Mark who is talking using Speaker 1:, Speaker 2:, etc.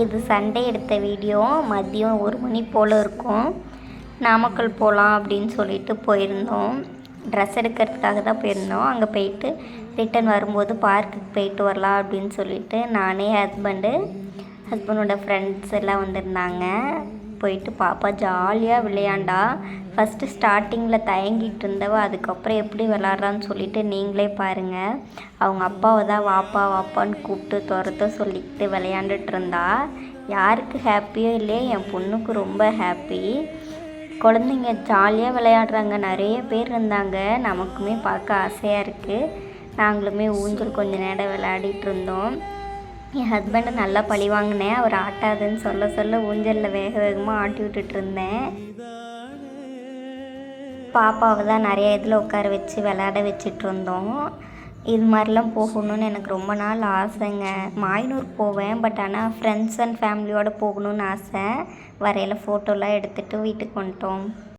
Speaker 1: இது சண்டே எடுத்த வீடியோ. மதியம் 1 மணி போல் இருக்கும். நாமக்கல் போகலாம் அப்படின்னு சொல்லிட்டு போயிருந்தோம். ட்ரெஸ் எடுக்கிறதுக்காக தான் போயிருந்தோம். அங்கே போயிட்டு ரிட்டன் வரும்போது பார்க்குக்கு போயிட்டு வரலாம் அப்படின்னு சொல்லிட்டு நானே ஹஸ்பண்டோட ஃப்ரெண்ட்ஸ் எல்லாம் வந்திருந்தாங்க. போயிட்டு பாப்பா ஜாலியாக விளையாண்டா. ஃபஸ்ட்டு ஸ்டார்டிங்கில் தயங்கிட்டு இருந்தவ அதுக்கப்புறம் எப்படி விளாட்றான்னு சொல்லிட்டு நீங்களே பாருங்கள். அவங்க அப்பாவை தான் வாப்பா வாப்பான்னு கூப்பிட்டு துரத்த சொல்லிக்கிட்டு விளையாண்டுட்டு இருந்தா. யாருக்கு ஹாப்பியோ இல்லையோ, என் பொண்ணுக்கு ரொம்ப ஹாப்பி. குழந்தைங்க ஜாலியாக விளையாடுறாங்க. நிறைய பேர் இருந்தாங்க. நமக்குமே பார்க்க ஆசையாக இருக்குது. நாங்களுமே ஊஞ்சல் கொஞ்சம் நேரம் விளையாடிட்டு இருந்தோம். என் ஹஸ்பண்டை நல்லா பழி வாங்கினேன். அவர் ஆட்டாதுன்னு சொல்ல ஊஞ்சலில் வேக வேகமாக ஆட்டி விட்டுட்டு இருந்தேன். பாப்பாவை தான் நிறைய இதில் உட்கார வச்சு விளையாட வச்சுட்டு இருந்தோம். இது மாதிரிலாம் போகணுன்னு எனக்கு ரொம்ப நாள் ஆசைங்க. மாயனூர் போவேன், பட் ஆனால் ஃப்ரெண்ட்ஸ் அண்ட் ஃபேமிலியோடு போகணுன்னு ஆசை. வரையில் ஃபோட்டோலாம் எடுத்துகிட்டு வீட்டுக்கு வந்துட்டோம்.